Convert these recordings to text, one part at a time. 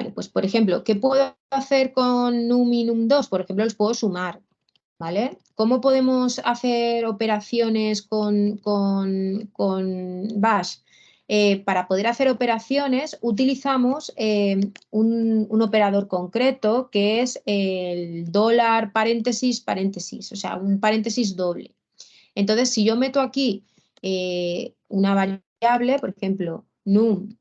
Vale, pues por ejemplo, ¿qué puedo hacer con num y num2? Por ejemplo, los puedo sumar, ¿vale? ¿Cómo podemos hacer operaciones con bash? Para poder hacer operaciones utilizamos un operador concreto que es el dólar paréntesis, paréntesis, o sea, un paréntesis doble. Entonces, si yo meto aquí una variable, por ejemplo, num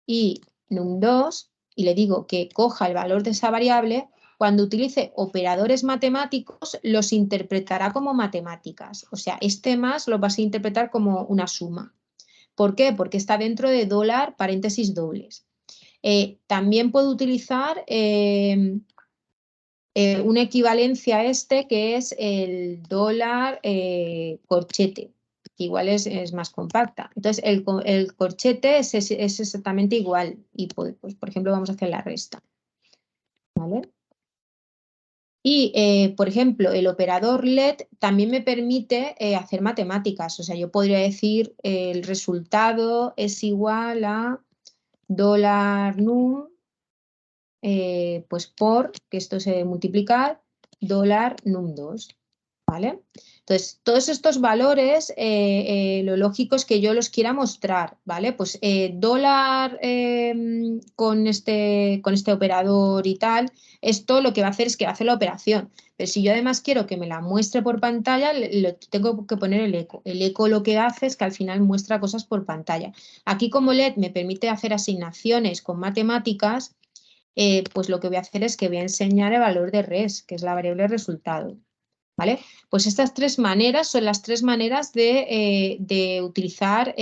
y num2, y le digo que coja el valor de esa variable, cuando utilice operadores matemáticos, los interpretará como matemáticas. O sea, este más lo vas a interpretar como una suma. ¿Por qué? Porque está dentro de dólar paréntesis dobles. También puedo utilizar una equivalencia a este que es el dólar corchete, que igual es más compacta. Entonces, el corchete es exactamente igual y, pues, por ejemplo, vamos a hacer la resta. ¿Vale? Y, por ejemplo, el operador LED también me permite hacer matemáticas. O sea, yo podría decir el resultado es igual a dólar num, pues por, que esto se debe multiplicar, dólar num2. ¿Vale? Entonces, todos estos valores, lo lógico es que yo los quiera mostrar, ¿vale? Pues dólar con este operador y tal, esto lo que va a hacer es que va a hacer la operación. Pero si yo además quiero que me la muestre por pantalla, tengo que poner el eco. El eco lo que hace es que al final muestra cosas por pantalla. Aquí como LED me permite hacer asignaciones con matemáticas, pues lo que voy a hacer es que voy a enseñar el valor de res, que es la variable resultado. ¿Vale? Pues estas tres maneras son las tres maneras de utilizar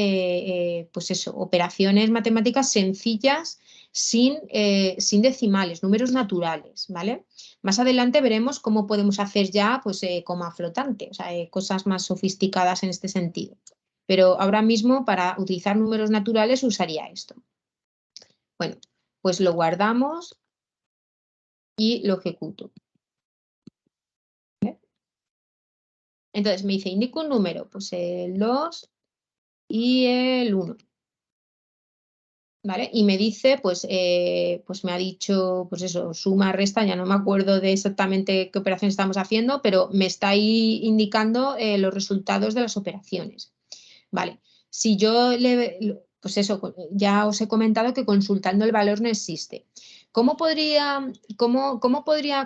pues eso, operaciones matemáticas sencillas sin decimales, números naturales. ¿Vale? Más adelante veremos cómo podemos hacer ya pues, coma flotante, o sea, cosas más sofisticadas en este sentido. Pero ahora mismo para utilizar números naturales usaría esto. Bueno, pues lo guardamos y lo ejecuto. Entonces me dice, indico un número, pues el 2 y el 1. ¿Vale? Y me dice, pues me ha dicho, pues eso, suma, resta, ya no me acuerdo de exactamente qué operación estamos haciendo, pero me está ahí indicando los resultados de las operaciones. Vale, si yo pues eso, ya os he comentado que consultando el valor no existe. ¿Cómo podría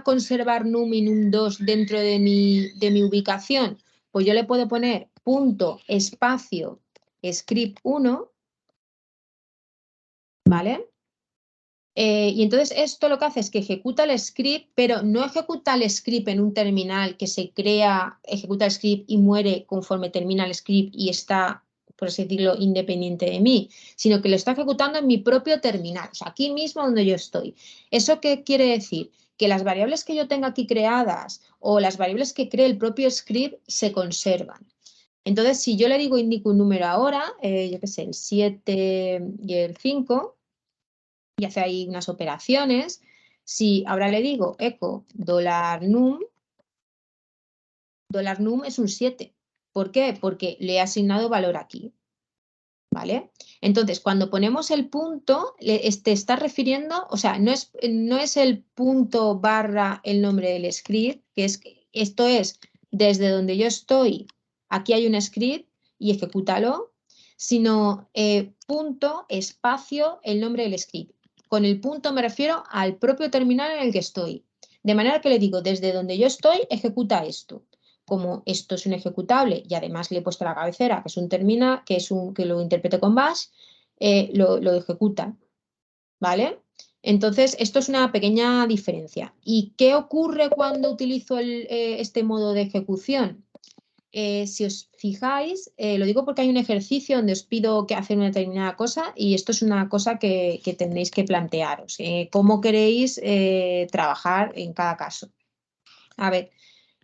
conservar num y num2 dentro de mi ubicación? Pues yo le puedo poner punto espacio script 1, ¿vale? Y entonces esto lo que hace es que ejecuta el script, pero no ejecuta el script en un terminal que se crea, ejecuta el script y muere conforme termina el script y está, por así decirlo, independiente de mí, sino que lo está ejecutando en mi propio terminal, o sea, aquí mismo donde yo estoy. ¿Eso qué quiere decir? Que las variables que yo tenga aquí creadas o las variables que cree el propio script se conservan. Entonces, si yo le digo indico un número ahora, yo qué sé, el 7 y el 5, y hace ahí unas operaciones. Si ahora le digo echo $num es un 7. ¿Por qué? Porque le he asignado valor aquí. ¿Vale? Entonces, cuando ponemos el punto, te está refiriendo, o sea, no es el punto barra el nombre del script, esto es desde donde yo estoy, aquí hay un script y ejecútalo, sino punto, espacio, el nombre del script. Con el punto me refiero al propio terminal en el que estoy. De manera que le digo, desde donde yo estoy, ejecuta esto. Como esto es un ejecutable y además le he puesto la cabecera, que es un terminal, que lo interprete con bash, lo ejecuta. ¿Vale? Entonces, esto es una pequeña diferencia. ¿Y qué ocurre cuando utilizo este modo de ejecución? Si os fijáis, lo digo porque hay un ejercicio donde os pido que hacer una determinada cosa y esto es una cosa que tendréis que plantearos. ¿Cómo queréis trabajar en cada caso? A ver,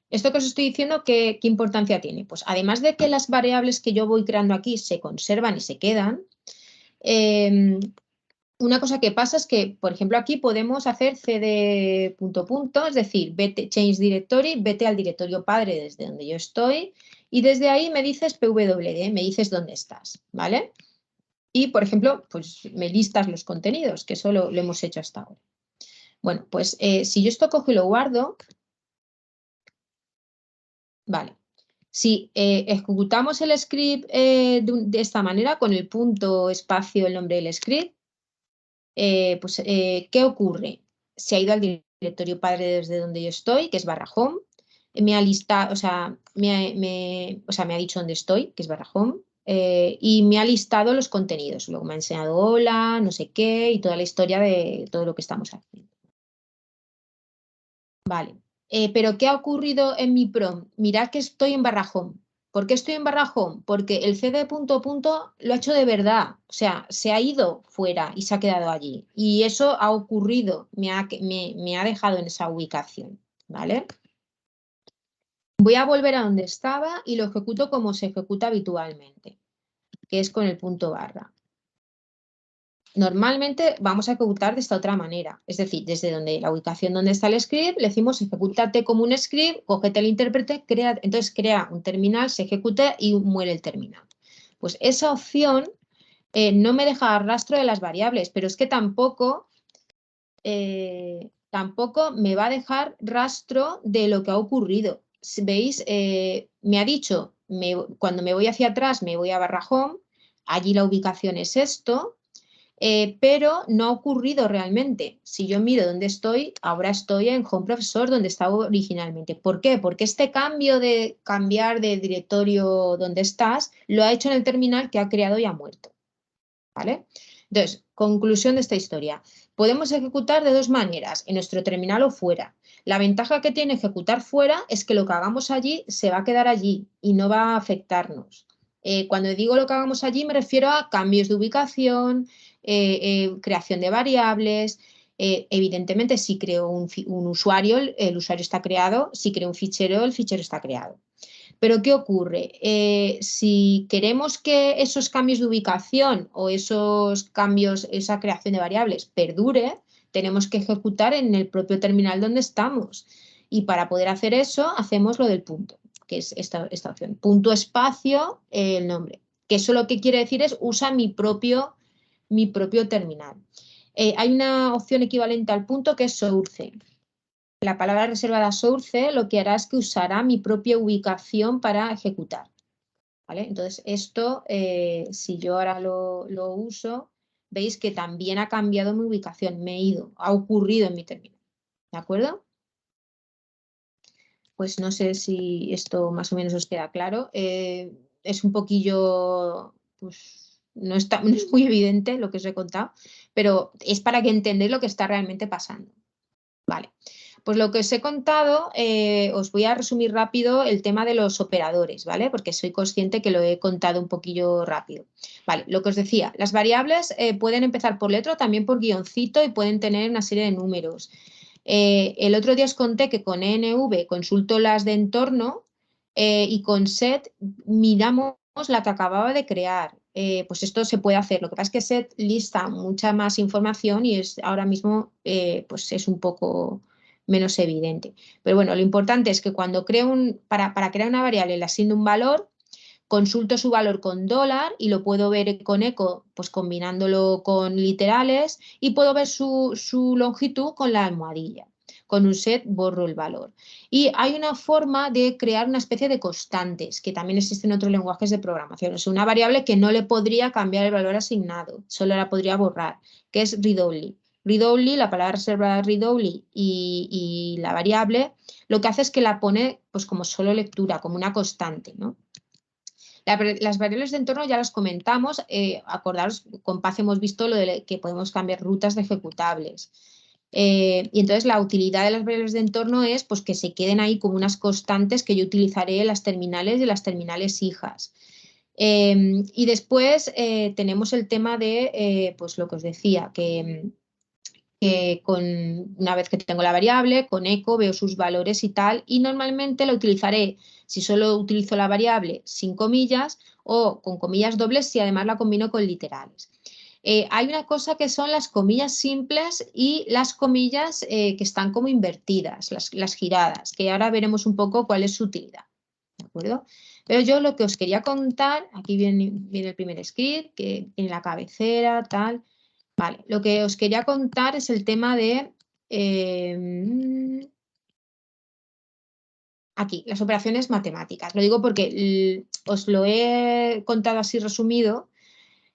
esto que os estoy diciendo, ¿qué importancia tiene? Pues además de que las variables que yo voy creando aquí se conservan y se quedan, una cosa que pasa es que, por ejemplo, aquí podemos hacer cd ... es decir, vete, change directory, vete al directorio padre desde donde yo estoy y desde ahí me dices pwd, me dices dónde estás, ¿vale? Y, por ejemplo, pues me listas los contenidos, que eso lo hemos hecho hasta ahora. Bueno, pues si yo esto cojo y lo guardo, vale. Si ejecutamos el script de esta manera, con el punto, espacio, el nombre del script, pues, ¿qué ocurre? Se ha ido al directorio padre desde donde yo estoy, que es /home, me ha listado, o sea, me ha dicho dónde estoy, que es /home, y me ha listado los contenidos. Luego me ha enseñado hola, no sé qué, y toda la historia de todo lo que estamos haciendo. Vale. Pero ¿qué ha ocurrido en mi prompt? Mirad que estoy en /home. ¿Por qué estoy en /home? Porque el cd lo ha hecho de verdad. O sea, se ha ido fuera y se ha quedado allí. Y eso ha ocurrido, me ha dejado en esa ubicación. ¿Vale? Voy a volver a donde estaba y lo ejecuto como se ejecuta habitualmente, que es con el punto barra. Normalmente vamos a ejecutar de esta otra manera, es decir, desde donde la ubicación donde está el script, le decimos ejecútate como un script, cógete el intérprete, entonces crea un terminal, se ejecuta y muere el terminal. Pues esa opción no me deja rastro de las variables, pero es que tampoco me va a dejar rastro de lo que ha ocurrido. ¿Veis? Me ha dicho, cuando me voy hacia atrás me voy a /home, allí la ubicación es esto. Pero no ha ocurrido realmente. Si yo miro dónde estoy, ahora estoy en Home Profesor, donde estaba originalmente. ¿Por qué? Porque este cambio de cambiar de directorio donde estás, lo ha hecho en el terminal que ha creado y ha muerto. ¿Vale? Entonces, conclusión de esta historia. Podemos ejecutar de dos maneras, en nuestro terminal o fuera. La ventaja que tiene ejecutar fuera es que lo que hagamos allí se va a quedar allí y no va a afectarnos. Cuando digo lo que hagamos allí me refiero a cambios de ubicación, creación de variables. Evidentemente, si creo un usuario, el usuario está creado. Si creo un fichero, el fichero está creado. Pero ¿qué ocurre? Si queremos que esos cambios de ubicación o esos cambios, esa creación de variables perdure, tenemos que ejecutar en el propio terminal donde estamos. Y para poder hacer eso, hacemos lo del punto, que es esta opción. Punto espacio, el nombre. Que eso lo que quiere decir es usa mi propio terminal. Hay una opción equivalente al punto que es source. La palabra reservada source lo que hará es que usará mi propia ubicación para ejecutar. ¿Vale? Entonces, esto, si yo ahora lo uso, veis que también ha cambiado mi ubicación, me he ido, ha ocurrido en mi terminal. ¿De acuerdo? Pues no sé si esto más o menos os queda claro. Es un poquillo, pues no es muy evidente lo que os he contado, pero es para que entendáis lo que está realmente pasando. Vale, pues lo que os he contado, os voy a resumir rápido el tema de los operadores, ¿vale? Porque soy consciente que lo he contado un poquillo rápido. Vale, lo que os decía, las variables pueden empezar por letra o también por guioncito y pueden tener una serie de números. El otro día os conté que con env consulto las de entorno y con set miramos la que acababa de crear. Pues esto se puede hacer. Lo que pasa es que set lista mucha más información y es ahora mismo pues es un poco menos evidente. Pero bueno, lo importante es que cuando creo para crear una variable le asigno un valor, consulto su valor con dólar y lo puedo ver con eco, pues combinándolo con literales y puedo ver su longitud con la almohadilla. Con un set borro el valor. Y hay una forma de crear una especie de constantes, que también existen en otros lenguajes de programación. Es una variable que no le podría cambiar el valor asignado, solo la podría borrar, que es read-only. Read-only, la palabra reservada read-only y la variable, lo que hace es que la pone pues como solo lectura, como una constante, ¿no? Las variables de entorno ya las comentamos. Acordaros, con Paz hemos visto lo de que podemos cambiar rutas de ejecutables. Y entonces la utilidad de las variables de entorno es pues, que se queden ahí como unas constantes que yo utilizaré en las terminales y en las terminales hijas. Y después tenemos el tema de, pues lo que os decía, que una vez que tengo la variable, con eco veo sus valores y tal, y normalmente la utilizaré si solo utilizo la variable sin comillas o con comillas dobles si además la combino con literales. Hay una cosa que son las comillas simples y las comillas que están como invertidas, las giradas, que ahora veremos un poco cuál es su utilidad. ¿De acuerdo? Pero yo lo que os quería contar, aquí viene el primer script, que tiene la cabecera, tal. Vale, lo que os quería contar es el tema de... aquí, las operaciones matemáticas. Lo digo porque os lo he contado así resumido,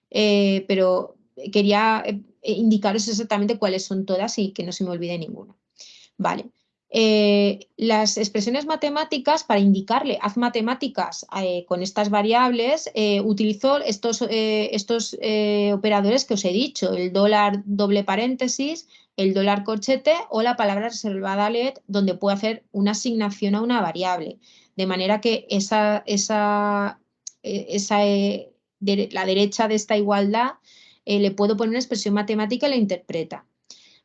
pero quería indicaros exactamente cuáles son todas y que no se me olvide ninguna. Vale. Las expresiones matemáticas, para indicarle, haz matemáticas con estas variables, utilizo estos operadores que os he dicho, el dólar doble paréntesis, el dólar corchete o la palabra reservada let, donde puedo hacer una asignación a una variable. De manera que la derecha de esta igualdad le puedo poner una expresión matemática y la interpreta.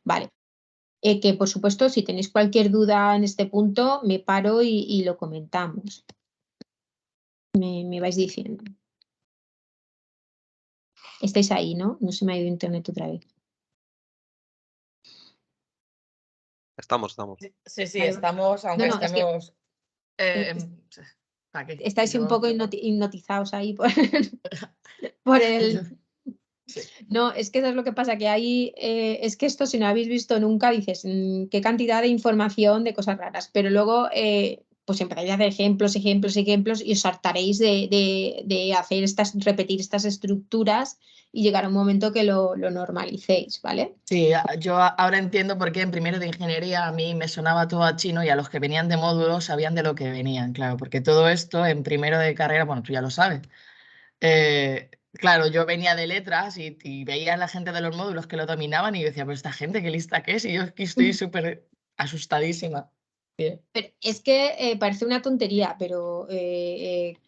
Vale. Que por supuesto, si tenéis cualquier duda en este punto, me paro y lo comentamos. Me vais diciendo. Estáis ahí, ¿no? No se me ha ido internet otra vez. Estamos. Sí, Vale. estamos, aunque No, es que estemos... estáis un poco hipnotizados ahí por el... Sí. No, es que eso es lo que pasa, que hay, es que esto si no habéis visto nunca, dices, qué cantidad de información de cosas raras, pero luego pues empezáis a hacer ejemplos y os hartaréis de hacer repetir estas estructuras y llegar a un momento que lo normalicéis, ¿vale? Sí, yo ahora entiendo por qué en primero de ingeniería a mí me sonaba todo a chino y a los que venían de módulos sabían de lo que venían, claro, porque todo esto en primero de carrera, bueno, tú ya lo sabes. Claro, yo venía de letras y veía a la gente de los módulos que lo dominaban y yo decía, pues esta gente, qué lista que es, y yo aquí estoy súper asustadísima. Bien. Pero es que parece una tontería, pero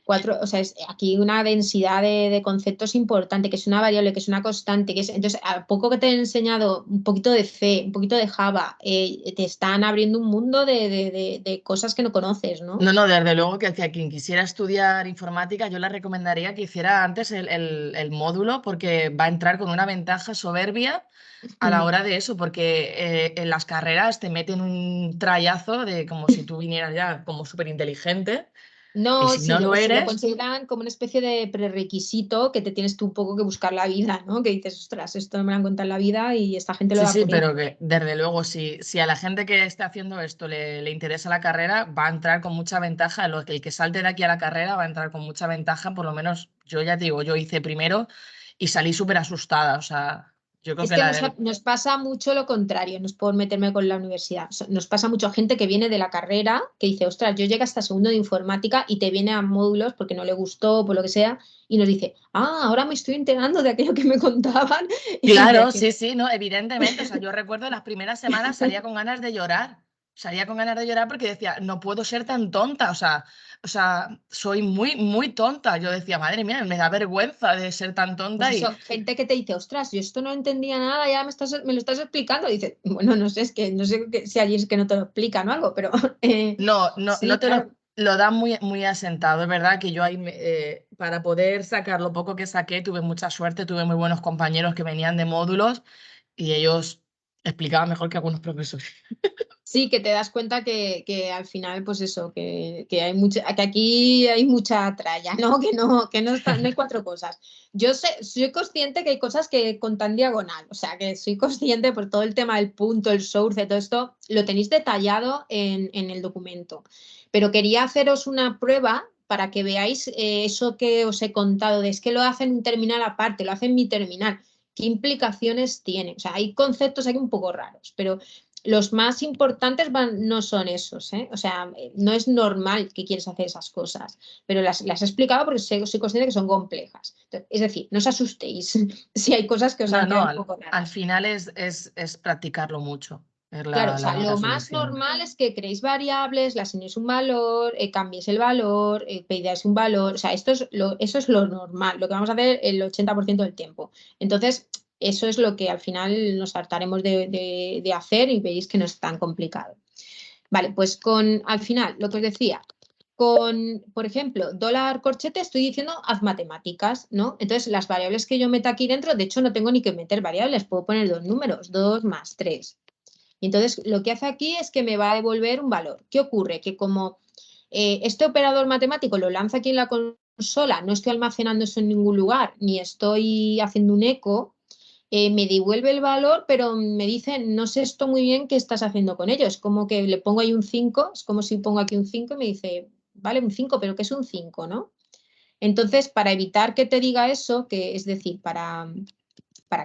o sea, es aquí una densidad de conceptos importante, que es una variable, que es una constante, entonces, a poco que te he enseñado un poquito de C, un poquito de Java, te están abriendo un mundo de cosas que no conoces, ¿no? No, desde luego que a quien quisiera estudiar informática, yo le recomendaría que hiciera antes el módulo, porque va a entrar con una ventaja soberbia a la hora de eso, porque en las carreras te meten un trayazo de como si tú vinieras ya como súper inteligente, y No, si no sí, lo se lo eres... consideran como una especie de prerequisito que te tienes tú un poco que buscar la vida, ¿no? Que dices, ostras, esto no me lo han contado en la vida y esta gente lo da Sí, por pero hecho. que desde luego, si a la gente que esté haciendo esto le interesa la carrera, va a entrar con mucha ventaja. El que salte de aquí a la carrera va a entrar con mucha ventaja. Por lo menos yo ya te digo, yo hice primero y salí súper asustada. O sea, yo creo Es que que nos pasa mucho lo contrario, no es por meterme con la universidad, nos pasa mucho a gente que viene de la carrera, que dice, ostras, yo llegué hasta segundo de informática y te viene a módulos porque no le gustó, por lo que sea, y nos dice, ahora me estoy enterando de aquello que me contaban. Y Claro, decimos, sí, no, evidentemente. O sea, yo recuerdo las primeras semanas salía con ganas de llorar. Salía con ganas de llorar porque decía, no puedo ser tan tonta. O sea, soy muy tonta. Yo decía, madre mía, me da vergüenza de ser tan pues tonta. Y eso, gente que te dice, ostras, yo esto no entendía nada, ya me lo estás explicando. Y dice, bueno, no sé, es que no sé si allí es que no te lo explican o algo, pero no sí, te claro. lo dan muy asentado. Es verdad que yo ahí, para poder sacar lo poco que saqué, tuve mucha suerte, tuve muy buenos compañeros que venían de módulos y ellos explicaban mejor que algunos profesores. Sí, que te das cuenta que al final, pues eso, que hay que aquí hay mucha tralla, ¿no? No hay cuatro cosas. Soy consciente que hay cosas que contan diagonal, o sea, que soy consciente por todo el tema del punto, el source, todo esto, lo tenéis detallado en el documento. Pero quería haceros una prueba para que veáis eso que os he contado, de es que lo hacen un terminal aparte, lo hacen mi terminal. ¿Qué implicaciones tiene? O sea, hay conceptos aquí un poco raros, pero los más importantes no son esos, ¿eh? O sea, no es normal que quieras hacer esas cosas, pero las he explicado porque soy consciente que son complejas. Entonces, es decir, no os asustéis si hay cosas que os han No, quedado un poco raras. al final es practicarlo mucho. Es Claro, o la sea, única lo más solución. normal es que creéis variables, le asignéis un valor, cambiéis el valor, pidáis un valor, o sea, eso es lo normal, lo que vamos a hacer el 80% del tiempo. Entonces, eso es lo que al final nos hartaremos de hacer y veis que no es tan complicado. Vale, pues al final, lo que os decía, por ejemplo, dólar corchete, estoy diciendo haz matemáticas, ¿no? Entonces, las variables que yo meto aquí dentro, de hecho, no tengo ni que meter variables, puedo poner dos números, 2 más 3. Y entonces lo que hace aquí es que me va a devolver un valor. ¿Qué ocurre? Que como Este operador matemático lo lanza aquí en la consola, no estoy almacenando eso en ningún lugar, ni estoy haciendo un eco, me devuelve el valor, pero me dice, no sé esto muy bien qué estás haciendo con ello. Es como que le pongo ahí un 5, es como si pongo aquí un 5 y me dice, vale, un 5, pero ¿qué es un 5, no? Entonces, para evitar que te diga eso, que es decir, para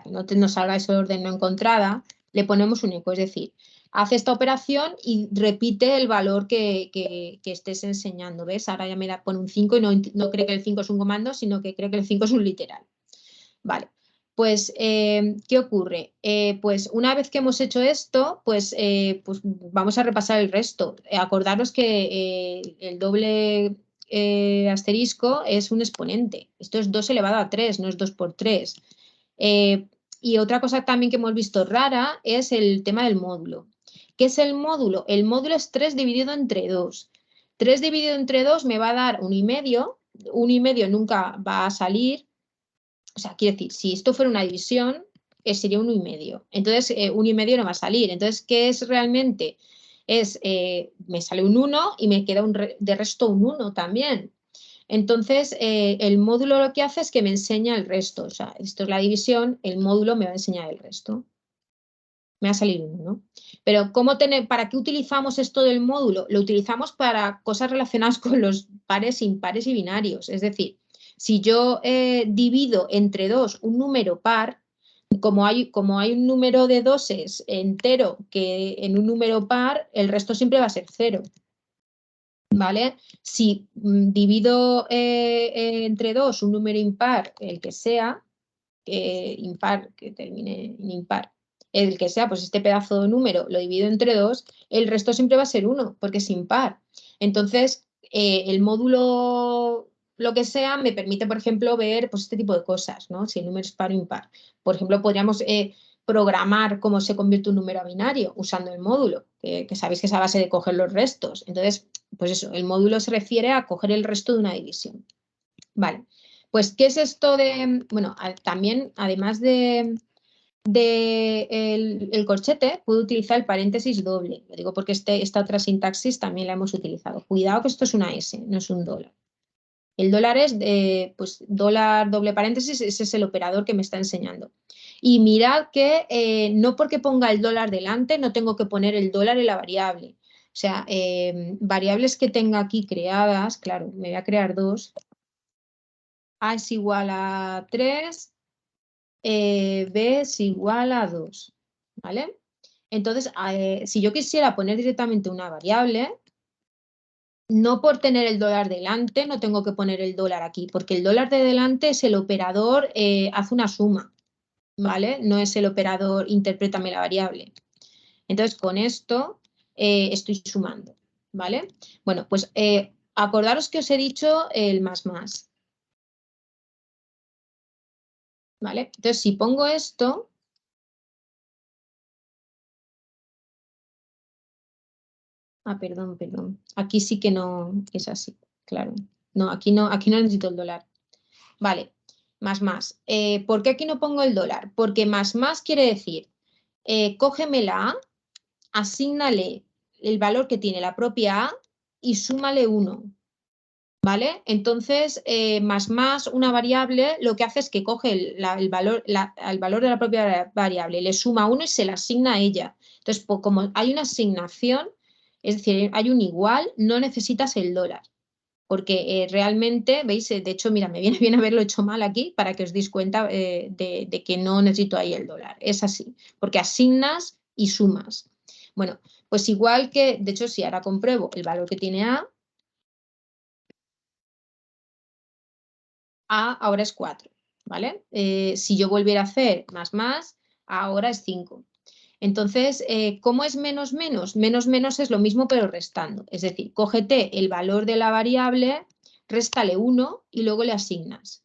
que no nos salga ese orden no encontrada, le ponemos un eco, es decir, hace esta operación y repite el valor que estés enseñando, ¿ves? Ahora ya me pone un 5 y no cree que el 5 es un comando, sino que cree que el 5 es un literal. Vale, pues, ¿qué ocurre? Pues una vez que hemos hecho esto, pues vamos a repasar el resto. Acordaros que el doble asterisco es un exponente. Esto es 2 elevado a 3, no es 2 por 3. Y otra cosa también que hemos visto rara es el tema del módulo. ¿Qué es el módulo? El módulo es 3 dividido entre 2. 3 dividido entre 2 me va a dar 1,5. 1,5 nunca va a salir. O sea, quiero decir, si esto fuera una división, sería 1,5. Entonces, 1,5 no va a salir. Entonces, ¿qué es realmente? Me sale un 1 y me queda de resto un 1 también. Entonces, el módulo lo que hace es que me enseña el resto. O sea, esto es la división, el módulo me va a enseñar el resto. Me va a salir 1, ¿no? Pero ¿para qué utilizamos esto del módulo? Lo utilizamos para cosas relacionadas con los pares, impares y binarios. Es decir, si yo divido entre 2 un número par, como hay un número de doses entero que en un número par, el resto siempre va a ser 0. ¿Vale? Si divido entre 2 un número impar, el que sea, impar, que termine en impar, el que sea, pues este pedazo de número lo divido entre 2, el resto siempre va a ser 1, porque es impar. Entonces, el módulo, lo que sea, me permite, por ejemplo, ver pues, este tipo de cosas, ¿no? Si el número es par o impar. Por ejemplo, podríamos programar cómo se convierte un número a binario usando el módulo, que sabéis que es a base de coger los restos. Entonces, pues eso, el módulo se refiere a coger el resto de una división. Vale, pues, ¿qué es esto de...? Bueno, también, además de el corchete, puedo utilizar el paréntesis doble. Lo digo porque esta otra sintaxis también la hemos utilizado. Cuidado que esto es una S, no es un dólar. El dólar es, pues, dólar doble paréntesis, ese es el operador que me está enseñando. Y mirad que no porque ponga el dólar delante, no tengo que poner el dólar en la variable. O sea, variables que tenga aquí creadas, claro, me voy a crear 2. A es igual a 3, B es igual a 2, ¿vale? Entonces, si yo quisiera poner directamente una variable, no por tener el dólar delante, no tengo que poner el dólar aquí, porque el dólar de delante es el operador, hace una suma, ¿vale? No es el operador, interprétame la variable. Entonces, con esto estoy sumando, ¿vale? Bueno, pues acordaros que os he dicho el más. ¿Vale? Entonces, si pongo esto, perdón, aquí sí que no es así, claro. No, aquí no necesito el dólar. Vale, más. ¿Por qué aquí no pongo el dólar? Porque más quiere decir, cógeme la A, asígnale el valor que tiene la propia A y súmale 1. ¿Vale? Entonces, más, una variable, lo que hace es que coge el valor de la propia variable, le suma 1 y se la asigna a ella. Entonces, como hay una asignación, es decir, hay un igual, no necesitas el dólar. Porque realmente, ¿veis? De hecho, mira, me viene bien haberlo hecho mal aquí para que os deis cuenta de que no necesito ahí el dólar. Es así, porque asignas y sumas. Bueno, pues igual que, de hecho, si ahora compruebo el valor que tiene A ahora es 4, ¿vale? Si yo volviera a hacer más, ahora es 5. Entonces, ¿cómo es menos? Menos es lo mismo pero restando. Es decir, cógete el valor de la variable, réstale 1 y luego le asignas.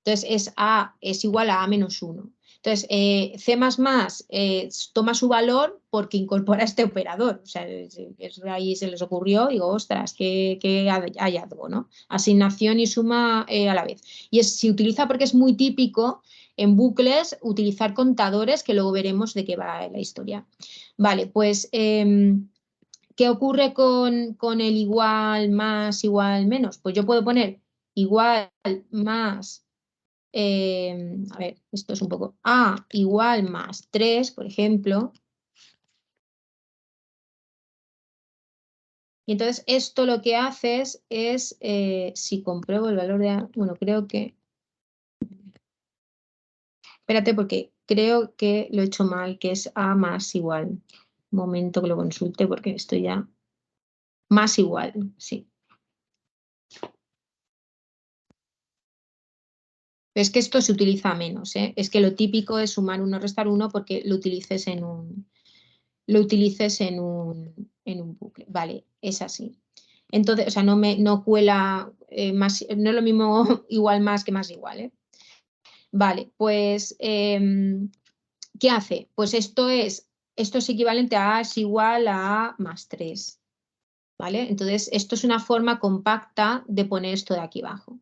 Entonces, A es igual a menos 1. Entonces, C++ toma su valor porque incorpora este operador. O sea, ahí se les ocurrió, digo, ostras, qué hallazgo, ¿no? Asignación y suma a la vez. Y se utiliza porque es muy típico en bucles utilizar contadores, que luego veremos de qué va la historia. Vale, pues, ¿qué ocurre con el igual, más, igual, menos? Pues yo puedo poner igual, más, a ver, esto es un poco A igual más 3, por ejemplo. Y entonces esto lo que haces es, si compruebo el valor de A, bueno, creo que... Espérate porque creo que lo he hecho mal, que es A más igual. Un momento que lo consulte porque estoy ya... Más igual, sí. Es que esto se utiliza menos, ¿eh? Es que lo típico es sumar 1, restar 1 porque lo utilices en un bucle. Vale, es así. Entonces, o sea, no cuela más, no es lo mismo igual más que más igual, ¿eh? Vale, pues, ¿qué hace? Pues esto es equivalente a A es igual a A más 3. ¿Vale? Entonces, esto es una forma compacta de poner esto de aquí abajo.